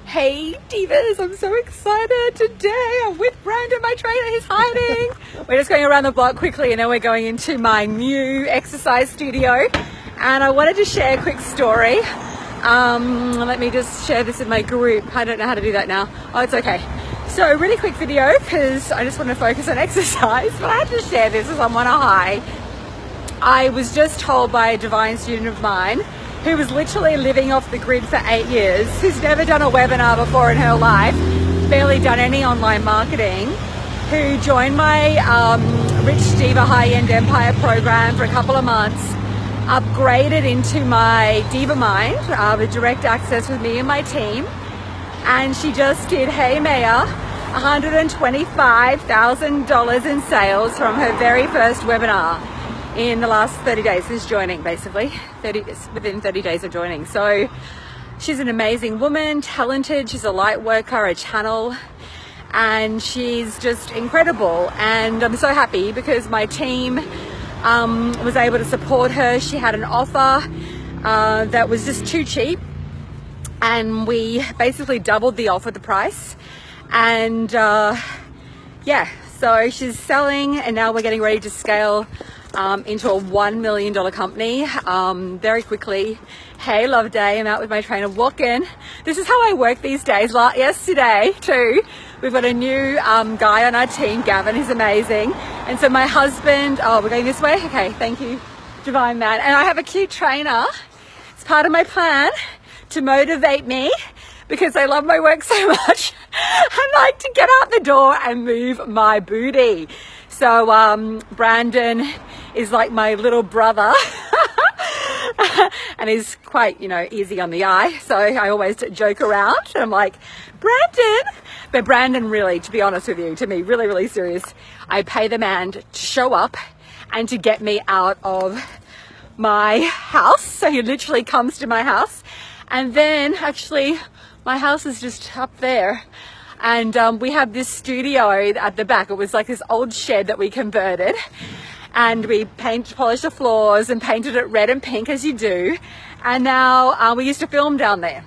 Hey divas, I'm so excited today. I'm with Brandon, my trainer. He's hiding. We're just going around the block quickly and then we're going into my new exercise studio. And I wanted to share a quick story. Let me just share this in my group. I don't know how to do that now. Oh, it's okay. So really quick video because I just want to focus on exercise, but I had to share this as I'm on a high. I was just told by a divine student of mine who was literally living off the grid for 8 years, who's never done a webinar before in her life, barely done any online marketing, who joined my Rich Diva High-End Empire program for a couple of months, upgraded into my Diva Mind with direct access with me and my team, and she just did, hey Maya, $125,000 in sales from her very first webinar in the last 30 days since joining, basically within 30 days of joining. So she's an amazing woman, talented, she's a light worker, a channel, and she's just incredible. And I'm so happy because my team was able to support her. She had an offer that was just too cheap, and we basically doubled the offer, the price. And yeah, so she's selling, and now we're getting ready to scale into a $1 million company very quickly. Hey, love day. I'm out with my trainer walking. This is how I work these days. Yesterday too, we've got a new guy on our team, Gavin. He's amazing. And so my husband, oh, we're going this way? Okay, thank you, divine man. And I have a cute trainer. It's part of my plan to motivate me because I love my work so much. I like to get out the door and move my booty. So Brandon is like my little brother and he's quite, easy on the eye. So I always joke around and I'm like, Brandon. But Brandon really, to be honest with you, to me, really, really serious. I pay the man to show up and to get me out of my house. So he literally comes to my house. And then actually my house is just up there. And we have this studio at the back. It was like this old shed that we converted, and we polished the floors and painted it red and pink as you do. And now we used to film down there,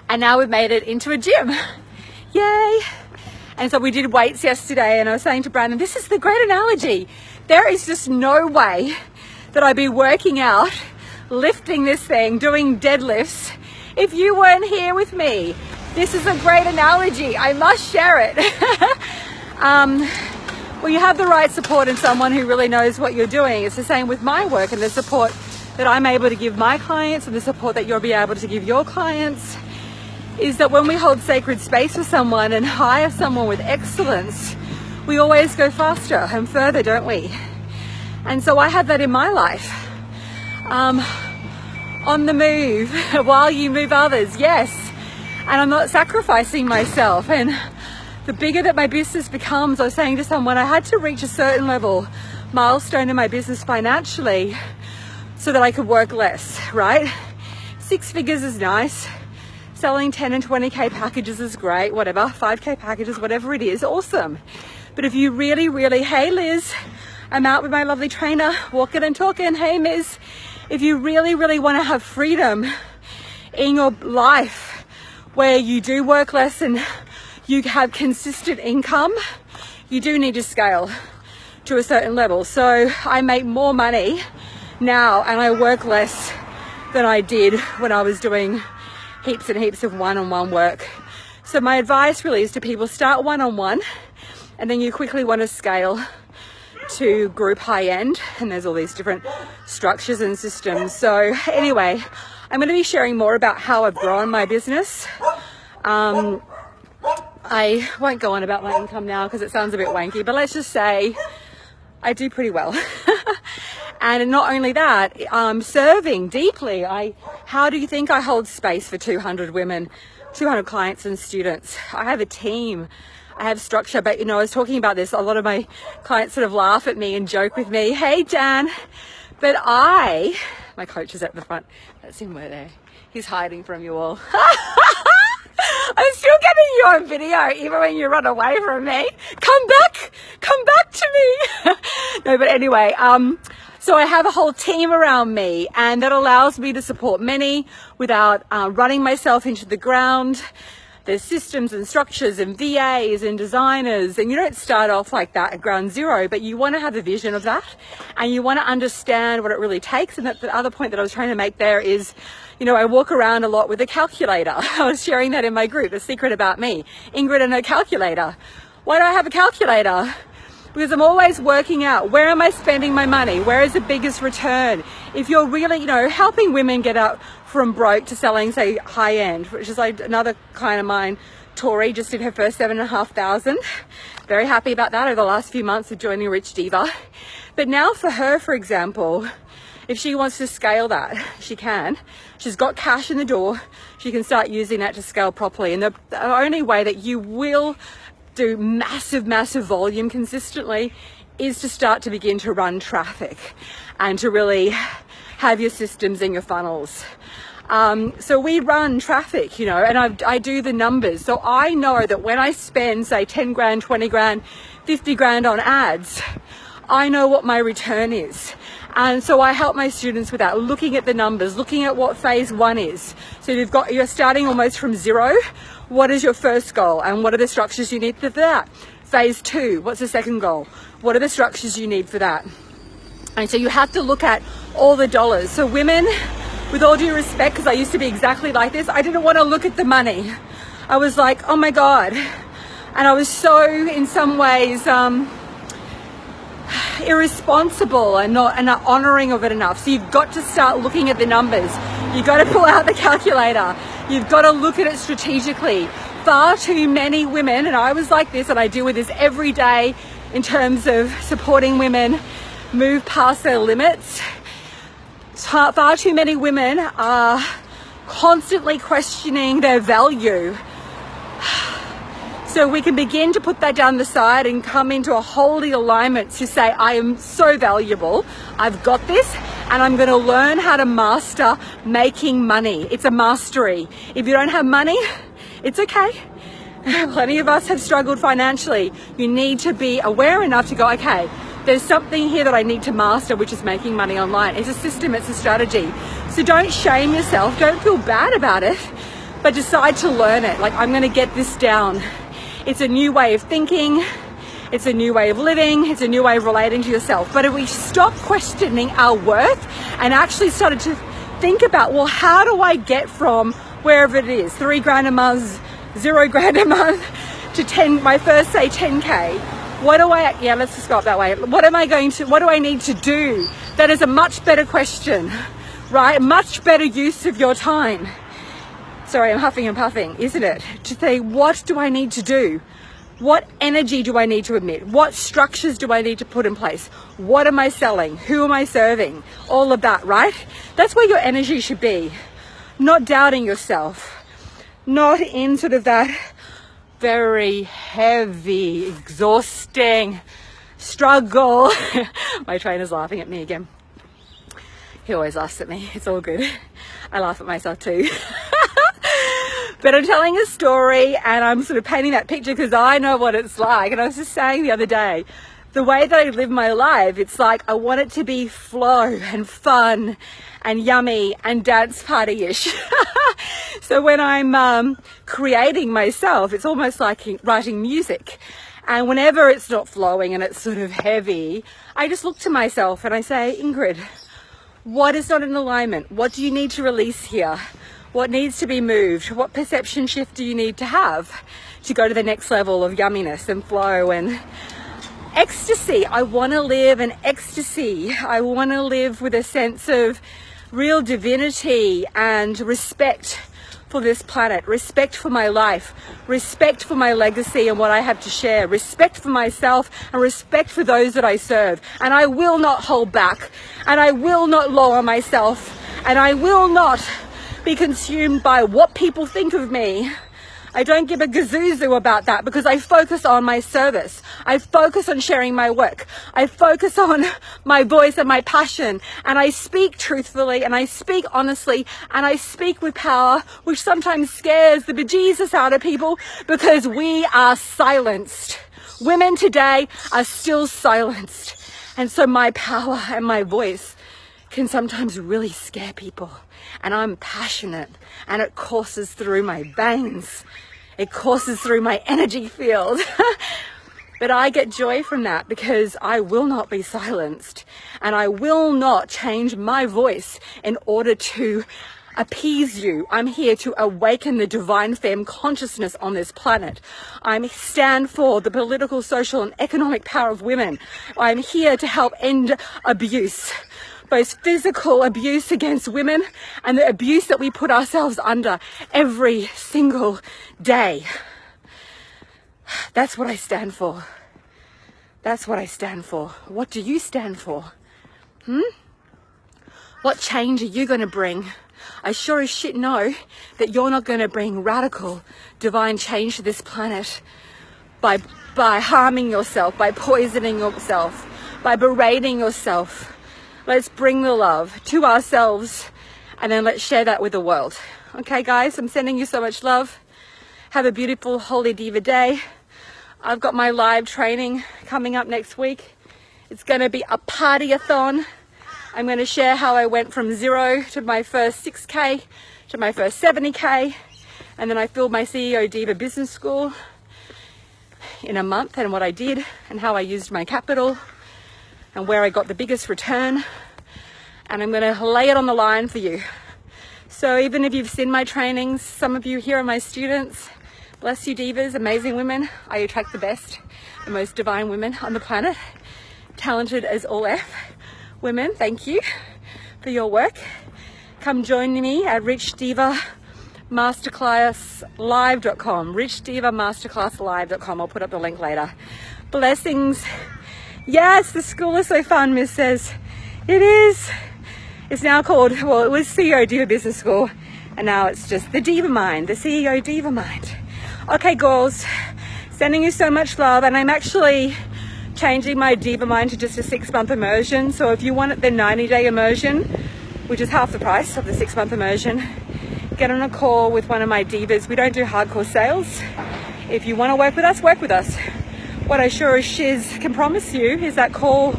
and now we've made it into a gym. Yay. And so we did weights yesterday, and I was saying to Brandon, this is the great analogy. There is just no way that I'd be working out, lifting this thing, doing deadlifts if you weren't here with me. This is a great analogy. I must share it. Well, you have the right support in someone who really knows what you're doing. It's the same with my work and the support that I'm able to give my clients and the support that you'll be able to give your clients is that when we hold sacred space for someone and hire someone with excellence, we always go faster and further, don't we? And so I have that in my life. On the move, while you move others, yes. And I'm not sacrificing myself. And the bigger that my business becomes, I was saying to someone, I had to reach a certain level milestone in my business financially so that I could work less, right? 6 figures is nice. Selling 10 and 20K packages is great, whatever, 5K packages, whatever it is, awesome. But if you really, really, hey Liz, I'm out with my lovely trainer, walking and talking, hey Miz, if you really, really want to have freedom in your life, where you do work less and you have consistent income, you do need to scale to a certain level. So I make more money now and I work less than I did when I was doing heaps and heaps of one-on-one work. So my advice really is to people, start one-on-one and then you quickly want to scale to group high-end, and there's all these different structures and systems. So anyway, I'm going to be sharing more about how I've grown my business. I won't go on about my income now because it sounds a bit wanky, but let's just say I do pretty well. And not only that, serving deeply. How do you think I hold space for 200 women, 200 clients and students? I have a team. I have structure, but I was talking about this. A lot of my clients sort of laugh at me and joke with me. Hey, Jan. But my coach is at the front. That's him right there. He's hiding from you all. I'm still getting you on video, even when you run away from me. Come back to me. No, but anyway, So I have a whole team around me, and that allows me to support many without running myself into the ground. There's systems and structures and VAs and designers, and you don't start off like that at ground zero, but you want to have a vision of that, and you want to understand what it really takes. And that's the other point that I was trying to make there is, you know, I walk around a lot with a calculator. I was sharing that in my group, a secret about me, Ingrid and her calculator. Why do I have a calculator? Because I'm always working out, where am I spending my money? Where is the biggest return? If you're really, you know, helping women get out from broke to selling, say, high end, which is like another client of mine, Tori, just did her first 7,500. Very happy about that over the last few months of joining Rich Diva. But now for her, for example, if she wants to scale that, she can. She's got cash in the door. She can start using that to scale properly. And the only way that you will do massive volume consistently is to start to begin to run traffic and to really have your systems and your funnels. So we run traffic, you know, and I do the numbers. So I know that when I spend, say, 10 grand, 20 grand, 50 grand on ads, I know what my return is. And so I help my students with that, looking at the numbers, looking at what phase one is. So you're starting almost from zero. What is your first goal, and what are the structures you need for that? Phase two, what's the second goal? What are the structures you need for that? And so you have to look at all the dollars. So women, with all due respect, because I used to be exactly like this, I didn't want to look at the money. I was like, oh my God. And I was so, in some ways, irresponsible and not honoring of it enough. So you've got to start looking at the numbers. You've got to pull out the calculator. You've got to look at it strategically. Far too many women, and I was like this, and I deal with this every day in terms of supporting women move past their limits. Far too many women are constantly questioning their value. So we can begin to put that down the side and come into a holy alignment to say, I am so valuable, I've got this, and I'm going to learn how to master making money. It's a mastery. If you don't have money, it's okay. Plenty of us have struggled financially. You need to be aware enough to go, okay, there's something here that I need to master, which is making money online. It's a system, it's a strategy. So don't shame yourself, don't feel bad about it, but decide to learn it. Like, I'm going to get this down. It's a new way of thinking. It's a new way of living. It's a new way of relating to yourself. But if we stop questioning our worth and actually started to think about, well, how do I get from wherever it is, 3 grand a month, 0 grand a month, to 10, my first, say, 10K. Let's just go up that way. What do I need to do? That is a much better question, right? Much better use of your time. Sorry, I'm huffing and puffing, isn't it? To say, what do I need to do? What energy do I need to emit? What structures do I need to put in place? What am I selling? Who am I serving? All of that, right? That's where your energy should be. Not doubting yourself. Not in sort of that very heavy, exhausting struggle. My trainer's laughing at me again. He always laughs at me. It's all good. I laugh at myself too. But I'm telling a story and I'm sort of painting that picture because I know what it's like. And I was just saying the other day, the way that I live my life, it's like I want it to be flow and fun and yummy and dance party-ish. So when I'm creating myself, it's almost like writing music. And whenever it's not flowing and it's sort of heavy, I just look to myself and I say, Ingrid, what is not in alignment? What do you need to release here? What needs to be moved? What perception shift do you need to have to go to the next level of yumminess and flow and ecstasy? I want to live in ecstasy. I want to live with a sense of real divinity and respect for this planet, respect for my life, respect for my legacy and what I have to share, respect for myself and respect for those that I serve. And I will not hold back, and I will not lower myself, and I will not be consumed by what people think of me. I don't give a gazoo about that because I focus on my service. I focus on sharing my work. I focus on my voice and my passion, and I speak truthfully and I speak honestly and I speak with power, which sometimes scares the bejesus out of people because we are silenced. Women today are still silenced. And so my power and my voice can sometimes really scare people. And I'm passionate, and it courses through my veins. It courses through my energy field. But I get joy from that because I will not be silenced, and I will not change my voice in order to appease you. I'm here to awaken the divine femme consciousness on this planet. I stand for the political, social, and economic power of women. I'm here to help end abuse, both physical abuse against women and the abuse that we put ourselves under every single day. That's what I stand for. That's what I stand for. What do you stand for? What change are you going to bring? I sure as shit know that you're not going to bring radical divine change to this planet by harming yourself, by poisoning yourself, by berating yourself. Let's bring the love to ourselves, and then let's share that with the world. Okay, guys, I'm sending you so much love. Have a beautiful Holy Diva day. I've got my live training coming up next week. It's going to be a party-a-thon. I'm going to share how I went from 0 to my first 6K to my first 70K, and then I filled my CEO Diva Business School in a month, and what I did and how I used my capital and where I got the biggest return, and I'm going to lay it on the line for you. So even if you've seen my trainings, some of you here are my students. Bless you, divas, amazing women. I attract the best, the most divine women on the planet, talented as all F. Women, thank you for your work. Come join me at richdivamasterclasslive.com, richdivamasterclasslive.com. I'll put up the link later. Blessings. Yes, the school is so fun, Miss says. It is. It's now called, well, it was CEO Diva Business School, and now it's just the Diva Mind, the CEO Diva Mind. Okay, girls, sending you so much love, and I'm actually changing my Diva Mind to just a 6-month immersion. So if you want the 90-day immersion, which is half the price of the 6-month immersion, get on a call with one of my divas. We don't do hardcore sales. If you want to work with us, work with us. What I sure as shiz can promise you is that call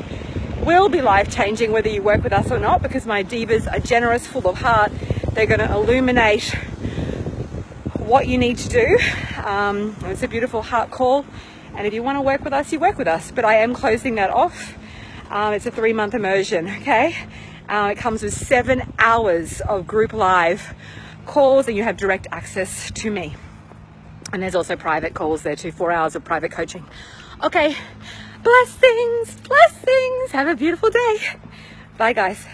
will be life-changing whether you work with us or not, because my divas are generous, full of heart. They're going to illuminate what you need to do. It's a beautiful heart call. And if you want to work with us, you work with us. But I am closing that off. It's a 3-month immersion, okay? It comes with 7 hours of group live calls, and you have direct access to me. And there's also private calls there too, 4 hours of private coaching. Okay, blessings, blessings. Have a beautiful day. Bye, guys.